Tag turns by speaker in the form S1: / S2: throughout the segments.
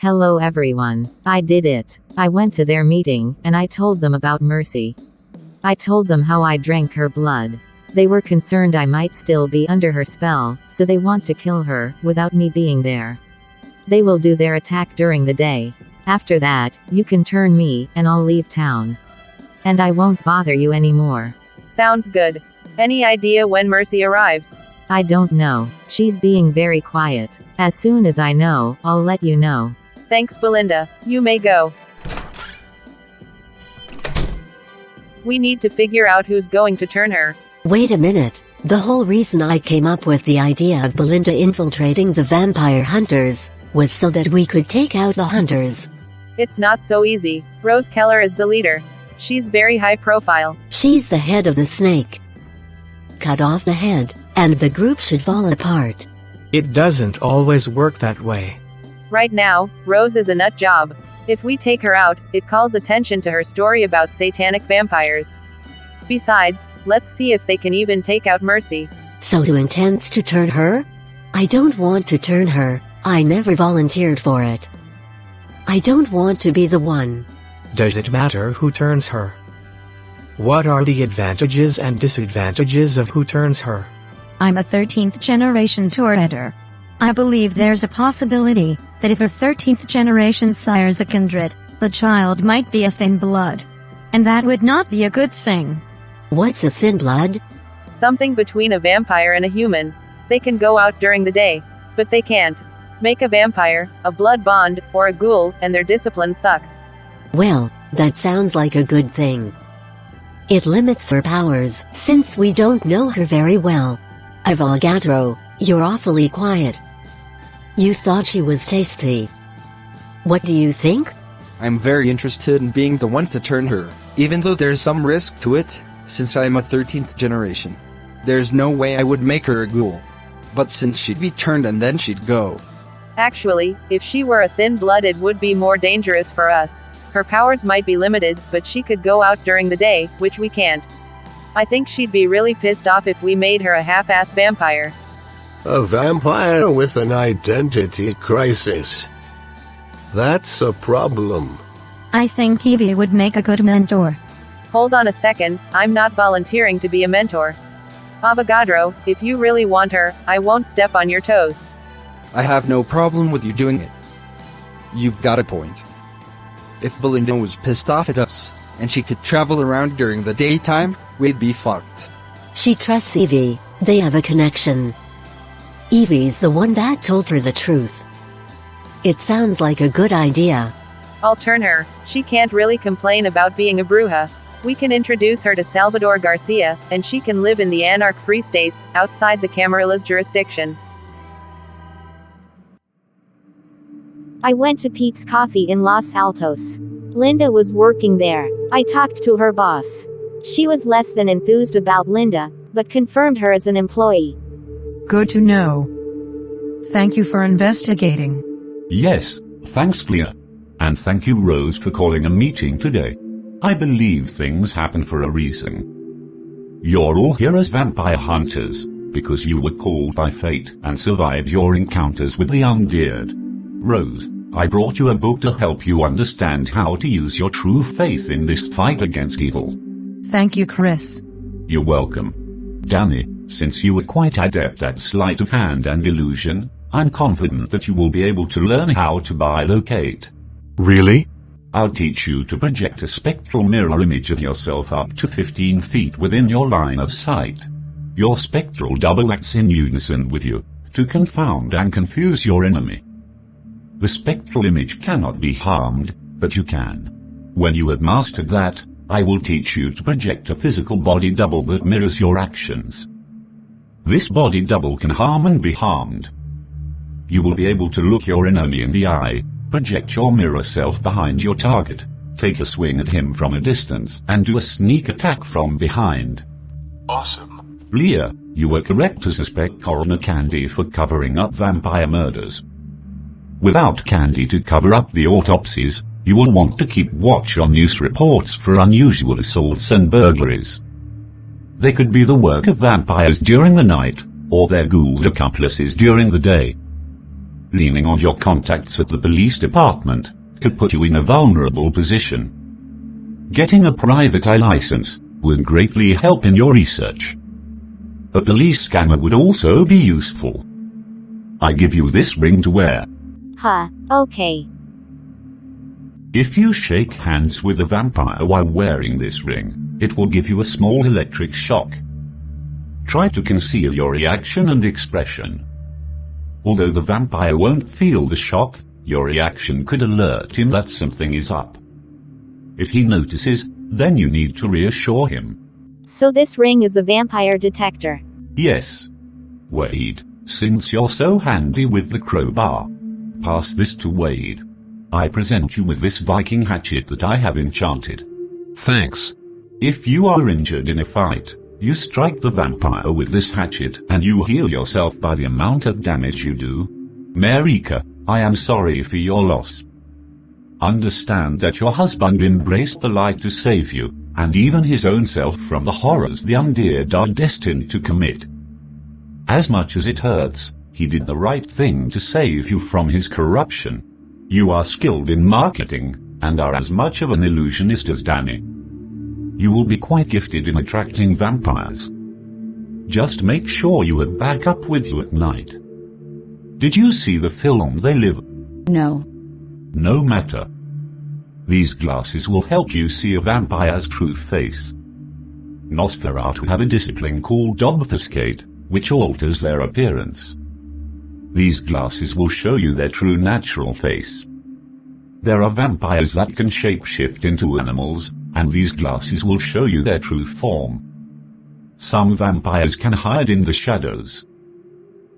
S1: Hello everyone. I did it. I went to their meeting, and I told them about Mercy. I told them how I drank her blood. They were concerned I might still be under her spell, so they want to kill her, without me being there. They will do their attack during the day. After that, you can turn me, and I'll leave town. And I won't bother you anymore.
S2: Sounds good. Any idea when Mercy arrives?
S1: I don't know. She's being very quiet. As soon as I know, I'll let you know.
S2: Thanks, Belinda. You may go. We need to figure out who's going to turn her.
S3: Wait a minute. The whole reason I came up with the idea of Belinda infiltrating the vampire hunters was so that we could take out the hunters.
S2: It's not so easy. Rose Keller is the leader. She's very high profile.
S3: She's the head of the snake. Cut off the head, and the group should fall apart.
S4: It doesn't always work that way.
S2: Right now, Rose is a nut job. If we take her out, it calls attention to her story about satanic vampires. Besides, let's see if they can even take out Mercy.
S3: So who intends to turn her? I don't want to turn her. I never volunteered for it. I don't want to be the one.
S4: Does it matter who turns her? What are the advantages and disadvantages of who turns her?
S5: I'm a 13th generation Toreador. I believe there's a possibility that if a 13th generation sires a kindred, the child might be a thin blood. And that would not be a good thing.
S3: What's a thin blood?
S2: Something between a vampire and a human. They can go out during the day, but they can't make a vampire, a blood bond, or a ghoul, and their disciplines suck.
S3: Well, that sounds like a good thing. It limits her powers, since we don't know her very well. Avogadro, you're awfully quiet. You thought she was tasty. What do you think?
S6: I'm very interested in being the one to turn her, even though there's some risk to it, since I'm a 13th generation. There's no way I would make her a ghoul. But since she'd be turned and then she'd go.
S2: Actually, if she were a thin blood it would be more dangerous for us. Her powers might be limited, but she could go out during the day, which we can't. I think she'd be really pissed off if we made her a half-ass vampire.
S7: A vampire with an identity crisis. That's a problem.
S5: I think Evie would make a good mentor.
S2: Hold on a second, I'm not volunteering to be a mentor. Avogadro, if you really want her, I won't step on your toes.
S6: I have no problem with you doing it. You've got a point. If Belinda was pissed off at us, and she could travel around during the daytime, we'd be fucked.
S3: She trusts Evie, they have a connection. Evie's the one that told her the truth. It sounds like a good idea.
S2: I'll turn her. She can't really complain about being a bruja. We can introduce her to Salvador Garcia, and she can live in the anarch-free states, outside the Camarilla's jurisdiction.
S8: I went to Pete's Coffee in Los Altos. Linda was working there. I talked to her boss. She was less than enthused about Linda, but confirmed her as an employee.
S9: Good to know. Thank you for investigating.
S10: Yes, thanks Leah. And thank you Rose for calling a meeting today. I believe things happen for a reason. You're all here as vampire hunters, because you were called by fate and survived your encounters with the undead. Rose, I brought you a book to help you understand how to use your true faith in this fight against evil.
S9: Thank you, Chris.
S10: You're welcome. Danny, since you were quite adept at sleight of hand and illusion, I'm confident that you will be able to learn how to bilocate.
S7: Really?
S10: I'll teach you to project a spectral mirror image of yourself up to 15 feet within your line of sight. Your spectral double acts in unison with you, to confound and confuse your enemy. The spectral image cannot be harmed, but you can. When you have mastered that, I will teach you to project a physical body double that mirrors your actions. This body double can harm and be harmed. You will be able to look your enemy in the eye, project your mirror self behind your target, take a swing at him from a distance, and do a sneak attack from behind.
S7: Awesome.
S10: Leah, you were correct to suspect Coroner Candy for covering up vampire murders. Without Candy to cover up the autopsies, you will want to keep watch on news reports for unusual assaults and burglaries. They could be the work of vampires during the night, or their ghoul accomplices during the day. Leaning on your contacts at the police department could put you in a vulnerable position. Getting a private eye license would greatly help in your research. A police scanner would also be useful. I give you this ring to wear.
S8: Okay.
S10: If you shake hands with a vampire while wearing this ring, it will give you a small electric shock. Try to conceal your reaction and expression. Although the vampire won't feel the shock, your reaction could alert him that something is up. If he notices, then you need to reassure him.
S8: So this ring is a vampire detector.
S10: Yes. Wade, since you're so handy with the crowbar, pass this to Wade. I present you with this Viking hatchet that I have enchanted.
S7: Thanks.
S10: If you are injured in a fight, you strike the vampire with this hatchet and you heal yourself by the amount of damage you do. Mareeka, I am sorry for your loss. Understand that your husband embraced the light to save you, and even his own self from the horrors the undead are destined to commit. As much as it hurts, he did the right thing to save you from his corruption. You are skilled in marketing, and are as much of an illusionist as Danny. You will be quite gifted in attracting vampires. Just make sure you have backup with you at night. Did you see the film They Live?
S2: No.
S10: No matter. These glasses will help you see a vampire's true face. Nosferatu have a discipline called obfuscate, which alters their appearance. These glasses will show you their true natural face. There are vampires that can shapeshift into animals, and these glasses will show you their true form. Some vampires can hide in the shadows.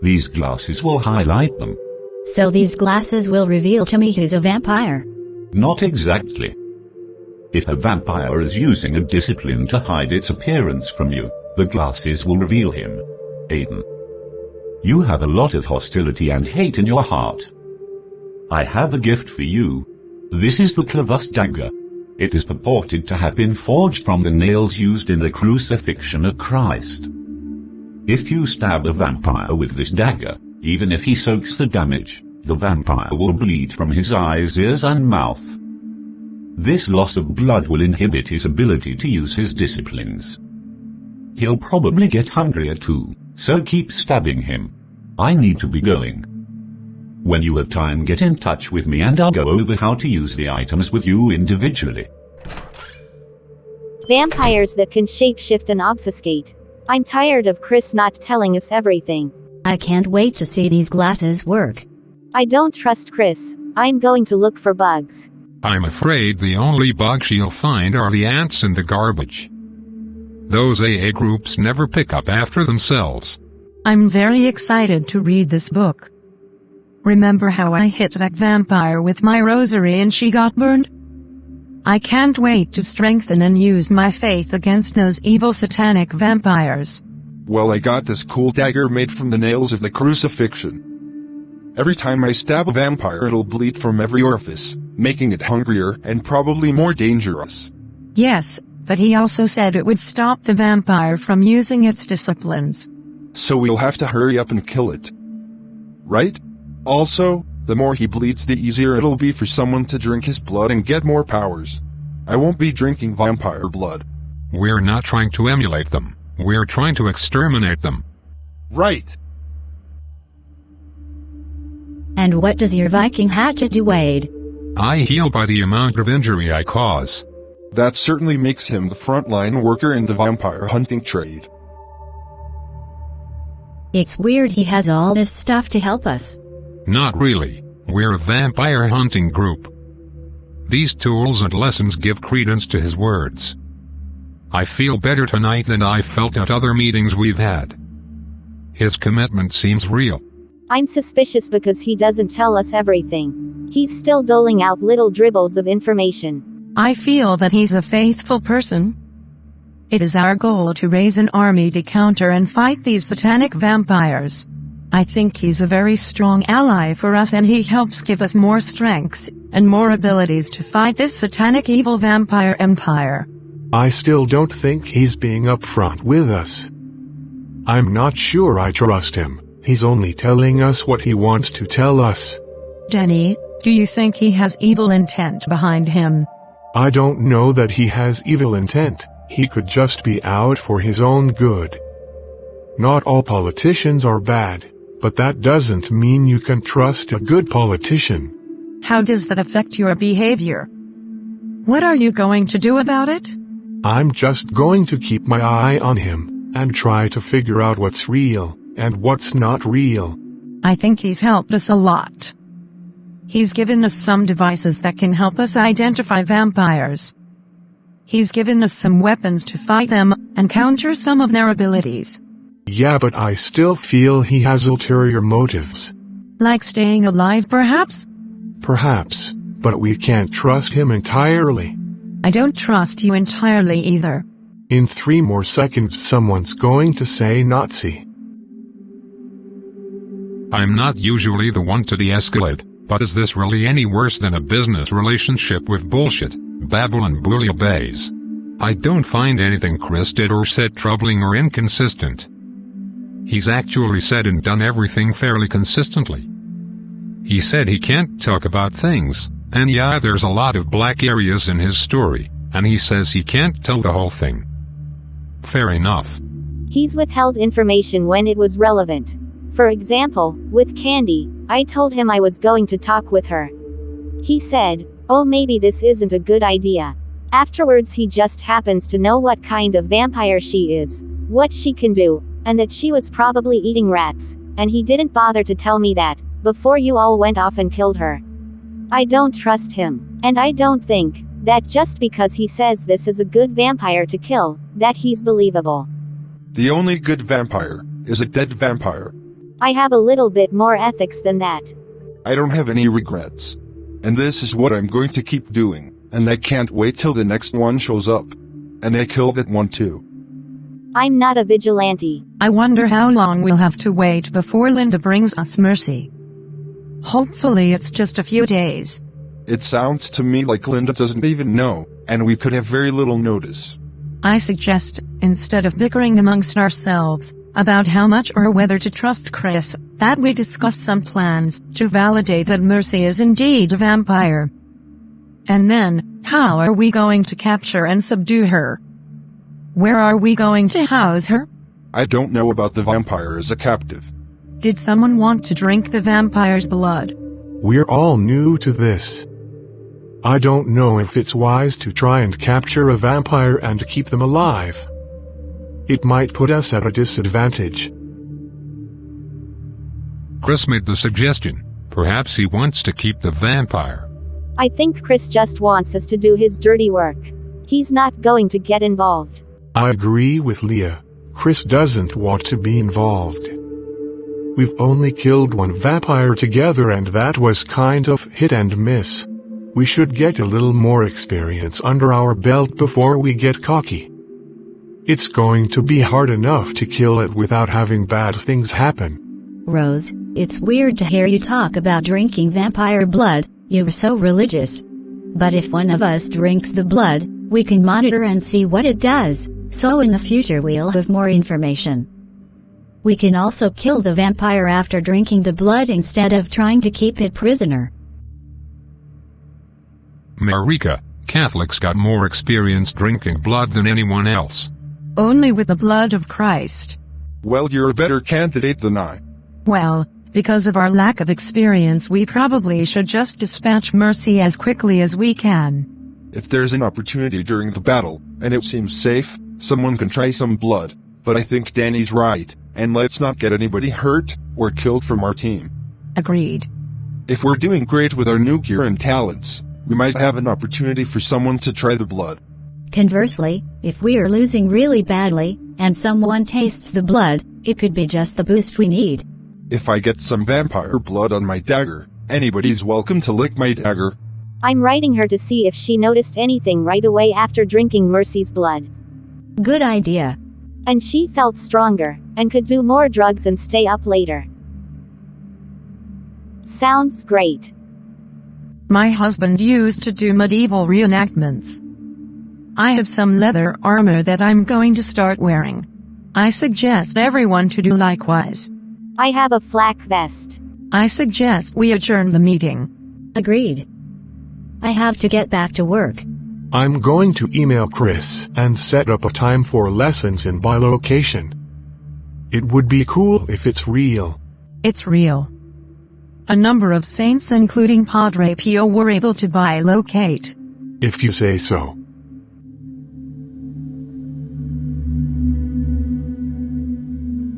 S10: These glasses will highlight them.
S11: So these glasses will reveal to me who's a vampire?
S10: Not exactly. If a vampire is using a discipline to hide its appearance from you, the glasses will reveal him. Aiden. You have a lot of hostility and hate in your heart. I have a gift for you. This is the CLavus Dagger. It is purported to have been forged from the nails used in the crucifixion of Christ. If you stab a vampire with this dagger, even if he soaks the damage, the vampire will bleed from his eyes, ears and mouth. This loss of blood will inhibit his ability to use his disciplines. He'll probably get hungrier too, so keep stabbing him. I need to be going. When you have time, get in touch with me and I'll go over how to use the items with you individually.
S8: Vampires that can shapeshift and obfuscate. I'm tired of Chris not telling us everything.
S11: I can't wait to see these glasses work.
S8: I don't trust Chris. I'm going to look for bugs.
S12: I'm afraid the only bugs she'll find are the ants in the garbage. Those AA groups never pick up after themselves.
S9: I'm very excited to read this book. Remember how I hit that vampire with my rosary and she got burned? I can't wait to strengthen and use my faith against those evil satanic vampires.
S13: Well, I got this cool dagger made from the nails of the crucifixion. Every time I stab a vampire, it'll bleed from every orifice, making it hungrier and probably more dangerous.
S9: Yes, but he also said it would stop the vampire from using its disciplines.
S13: So we'll have to hurry up and kill it. Right? Also, the more he bleeds, the easier it'll be for someone to drink his blood and get more powers. I won't be drinking vampire blood.
S12: We're not trying to emulate them. We're trying to exterminate them.
S13: Right.
S11: And what does your Viking hatchet do, Wade?
S12: I heal by the amount of injury I cause.
S13: That certainly makes him the frontline worker in the vampire hunting trade.
S11: It's weird he has all this stuff to help us.
S12: Not really. We're a vampire hunting group. These tools and lessons give credence to his words. I feel better tonight than I felt at other meetings we've had. His commitment seems real.
S8: I'm suspicious because he doesn't tell us everything. He's still doling out little dribbles of information.
S9: I feel that he's a faithful person. It is our goal to raise an army to counter and fight these satanic vampires. I think he's a very strong ally for us, and he helps give us more strength and more abilities to fight this satanic evil vampire empire.
S4: I still don't think he's being upfront with us. I'm not sure I trust him. He's only telling us what he wants to tell us.
S9: Denny, do you think he has evil intent behind him?
S4: I don't know that he has evil intent. He could just be out for his own good. Not all politicians are bad, but that doesn't mean you can trust a good politician.
S9: How does that affect your behavior? What are you going to do about it?
S4: I'm just going to keep my eye on him, and try to figure out what's real, and what's not real.
S9: I think he's helped us a lot. He's given us some devices that can help us identify vampires. He's given us some weapons to fight them, and counter some of their abilities.
S4: Yeah, but I still feel he has ulterior motives.
S9: Like staying alive, perhaps?
S4: Perhaps, but we can't trust him entirely.
S9: I don't trust you entirely either.
S4: In 3 more seconds someone's going to say Nazi.
S12: I'm not usually the one to de-escalate, but is this really any worse than a business relationship with bullshit, babble and bouillabaisse? I don't find anything Chris did or said troubling or inconsistent. He's actually said and done everything fairly consistently. He said he can't talk about things, and yeah, there's a lot of black areas in his story, and he says he can't tell the whole thing. Fair enough.
S8: He's withheld information when it was relevant. For example, with Candy, I told him I was going to talk with her. He said, "Oh, maybe this isn't a good idea." Afterwards he just happens to know what kind of vampire she is, what she can do, and that she was probably eating rats, and he didn't bother to tell me that, before you all went off and killed her. I don't trust him, and I don't think that just because he says this is a good vampire to kill, that he's believable.
S13: The only good vampire is a dead vampire.
S8: I have a little bit more ethics than that.
S13: I don't have any regrets. And this is what I'm going to keep doing, and I can't wait till the next one shows up. And I kill that one too.
S8: I'm not a vigilante.
S9: I wonder how long we'll have to wait before Linda brings us mercy. Hopefully it's just a few days.
S13: It sounds to me like Linda doesn't even know, and we could have very little notice.
S9: I suggest, instead of bickering amongst ourselves about how much or whether to trust Chris, that we discuss some plans to validate that Mercy is indeed a vampire. And then, how are we going to capture and subdue her? Where are we going to house her?
S13: I don't know about the vampire as a captive.
S9: Did someone want to drink the vampire's blood?
S4: We're all new to this. I don't know if it's wise to try and capture a vampire and keep them alive. It might put us at a disadvantage.
S12: Chris made the suggestion. Perhaps he wants to keep the vampire.
S8: I think Chris just wants us to do his dirty work. He's not going to get involved.
S4: I agree with Leah. Chris doesn't want to be involved. We've only killed one vampire together and that was kind of hit and miss. We should get a little more experience under our belt before we get cocky. It's going to be hard enough to kill it without having bad things happen.
S11: Rose, it's weird to hear you talk about drinking vampire blood, you're so religious. But if one of us drinks the blood, we can monitor and see what it does, so in the future we'll have more information. We can also kill the vampire after drinking the blood instead of trying to keep it prisoner.
S12: Mareeka, Catholics got more experience drinking blood than anyone else.
S9: Only with the blood of Christ.
S13: Well, you're a better candidate than I.
S9: Well, because of our lack of experience we probably should just dispatch Mercy as quickly as we can.
S13: If there's an opportunity during the battle, and it seems safe, someone can try some blood, but I think Danny's right, and let's not get anybody hurt or killed from our team.
S9: Agreed.
S13: If we're doing great with our new gear and talents, we might have an opportunity for someone to try the blood.
S11: Conversely, if we are losing really badly, and someone tastes the blood, it could be just the boost we need.
S13: If I get some vampire blood on my dagger, anybody's welcome to lick my dagger.
S8: I'm writing her to see if she noticed anything right away after drinking Mercy's blood.
S11: Good idea.
S8: And she felt stronger, and could do more drugs and stay up later. Sounds great.
S9: My husband used to do medieval reenactments. I have some leather armor that I'm going to start wearing. I suggest everyone to do likewise.
S8: I have a flak vest.
S9: I suggest we adjourn the meeting.
S11: Agreed. I have to get back to work.
S4: I'm going to email Chris and set up a time for lessons in bilocation. It would be cool if it's real.
S9: It's real. A number of saints including Padre Pio were able to bilocate.
S4: If you say so.